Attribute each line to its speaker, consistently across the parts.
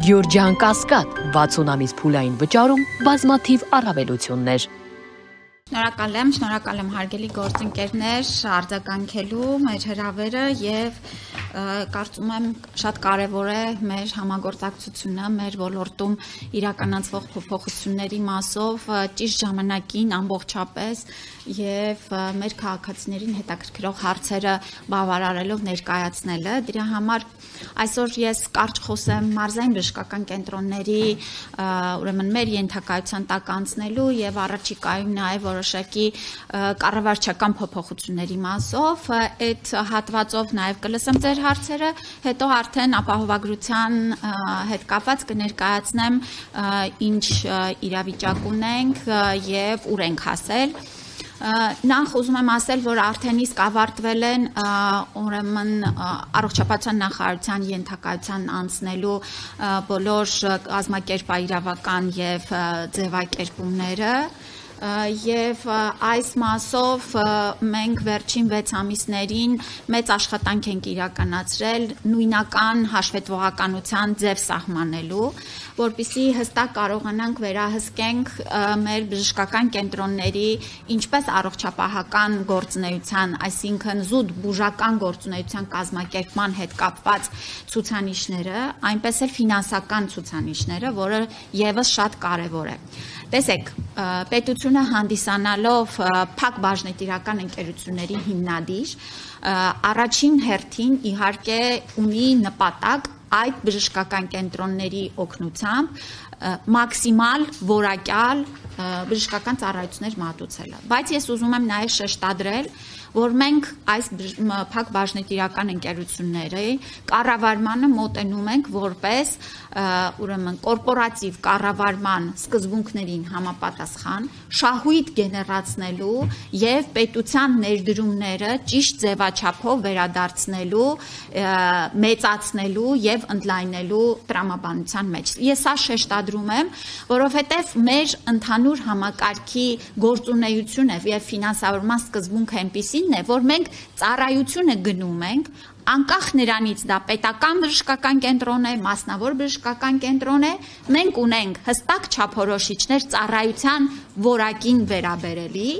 Speaker 1: Գյորջյան Կասկադ 60 ամիս փուլային վճարում բազմաթիվ առավելություններ։
Speaker 2: Շնորհակալ եմ հարգելի գործընկերներ արձագանքելու մեր հրավերը եւ կարծում եմ շատ կարեւոր է մեր համագործակցությունը մեր ոլորտում իրականացվող փոփոխությունների մասով ճիշտ ժամանակին ամբողջապես եւ մեր քաղաքացիներին հետաքրքրող հարցերը բավարարելով ներկայացնելը դրա համար այսօր ես կարճ խոսեմ մարզային բժշկական կենտրոնների ուրեմն մեր ենթակայության տակ անցնելու եւ առաջիկայում նաեւ որոշակի կառավարչական փոփոխությունների մասով այդ հատվածով նաեւ կլսեմ ձեր հարցերը հետո արդեն ապահովագրության հետ կապված կներկայացնեմ ինչ իրավիճակ ունենք եւ ուր ենք հասել Նախ ուզում եմ ասել, որ արդեն իսկ ավարտվել են ուրեմն առողջապահության նախարարության ենթակայության անցնելու բոլոր կազմակերպաիրավական եւ ձևակերպումները Եվ այս մասով մենք վերջին 6 ամիսներին մեծ աշխատանք ենք իրականացրել նույնական հաշվետվողականության ձև սահմանելու, որպեսզի հստակ կարողանանք վերահսկենք մեր բժշկական կենտրոնների ինչպես առողջապահական գործունեության, այսինքն զուտ բուժական գործունեության կազմակերպման հետ կապված ցուցանիշները, այնպես էլ ֆինանսական ցուցանիշները, որը եւս շատ կարեւոր է։ Տեսեք, պետությունը հանդիսանալով փակ բաժնետիրական ընկերությունների հիմնադիր, առաջին հերթին իհարկե ունի նպատակ այդ բժշկական կենտրոնների օգնությամբ մաքսիմալ որակյալ բժշկական ծառայություններ մատուցելը։ Բայց ես ուզում եմ նաև շեշտադրել, որ մենք այս փակ բաժնետիրական ընկերությունների կառավարմանը մոտենում ենք որպես ուրեմն կորպորատիվ կառավարման սկզբունքներին համապատասխան շահույթ գեներացնելու եւ պետության ներդրումները ճիշտ ձևաչափով վերադարձնելու, մեծացնելու եւ ընդլայնելու տրամաբանության մեջ։ Ես սա շեշտադրում եմ, որովհետեւ մեր ընդհանուր համակարգի գործունեությունը եւ ֆինանսավորման սկզբունքը այնպիսին է, որ մենք ծառայությունը գնում ենք անկախ նրանից դա պետական բժշկական կենտրոն է, մասնավոր բժշկական կենտրոն է, մենք ունենք հստակ չափորոշիչներ ծառայության որակին վերաբերելի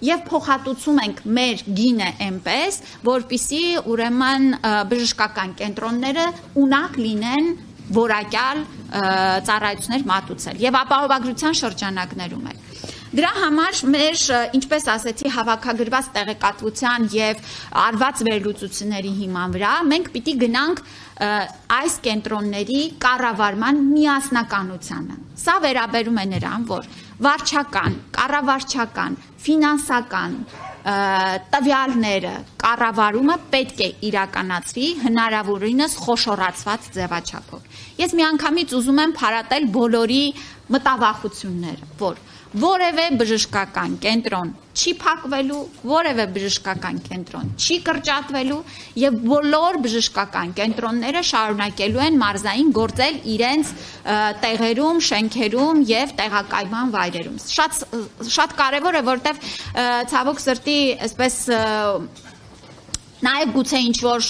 Speaker 2: եւ փոխհատուցում ենք մեր գինը այնպես, որպեսզի ուրեմն բժշկական կենտրոնները ունակ լինեն որակյալ ծառայություններ մատուցել եւ ապահովագրության շրջանակներում էլ Դրա համար մեր, ինչպես ասեցի, հավաքագրված տեղեկատվության եւ արված վերլուծությունների հիման վրա մենք պիտի գնանք այս կենտրոնների կառավարման միասնականությանը։ Սա վերաբերում է նրան, որ վարչական, կառավարչական, ֆինանսական տվյալները կառավարումը պետք է իրականացվի հնարավորինս խոշորացված ձևաչափով։ Ես միանգամից ուզում եմ փարատել բոլորի մտավախությունները, որ որևէ բժշկական կենտրոն չի փակվելու, որևէ բժշկական կենտրոն չի կրճատվելու եւ բոլոր բժշկական կենտրոնները շարունակելու են մարզային գործել իրենց տեղերում, շենքերում եւ տեղակայման վայրերում։ Շատ կարեւոր է, որտեւ ցավոք սրտի, այսպես Նաև գուցե ինչ-որ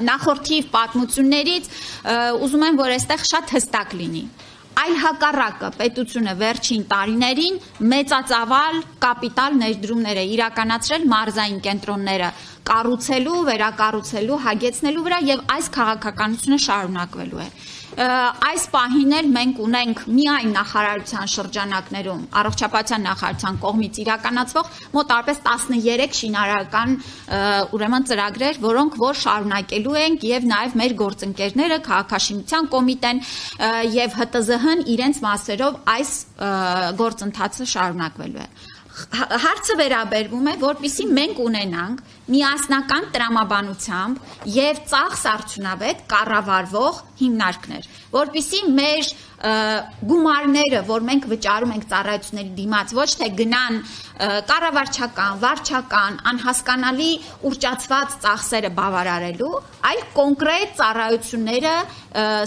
Speaker 2: նախորդիվ պատմություններից ուզում եմ, որ այստեղ շատ հստակ լինի։ Այլ հակառակը պետությունը վերջին տարիներին մեծածավալ կապիտալ ներդրումներ է իրականացրել մարզային կենտրոնները կառուցելու, վերակառուցելու, հագեցնելու վրա եւ այս քաղաքականությունը շարունակվելու է։ Այս պահին էլ մենք ունենք միայն նախարարության շրջանակներում առողջապահության նախարարության կողմից իրականացվող մոտարպես 13 շինարարական ուրեմն ծրագրեր, որոնք որ շարունակելու ենք եւ նաեւ մեր գործընկերները քաղաքաշինության կոմիտեն եւ ՀՏԶՀ-ն իրենց մասերով այս գործընթացը շարունակվելու է։ Հարցը վերաբերվում է, որպեսզի մենք ունենանք միասնական տրամաբանությամբ եւ ծախս արդյունավետ կառավարվող հիմնարկներ, որպեսզի մեր գումարները, որ մենք վճարում ենք ծառայությունների դիմաց, ոչ թե գնան կառավարչական, վարչական, անհասկանալի ուռճացված ծախսերը բավարարելու, այլ կոնկրետ ծառայությունները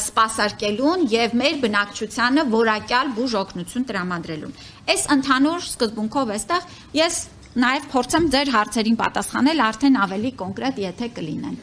Speaker 2: սպասարկելուն եւ մեր բնակչությանը որակյալ բուժօգնություն տրամադրելուն։ Այս ընդհանուր սկզբունքով այստեղ ես նաև փորձեմ ձեր հարցերին պատասխանել արդեն ավելի կոնկրետ, եթե կլինեն։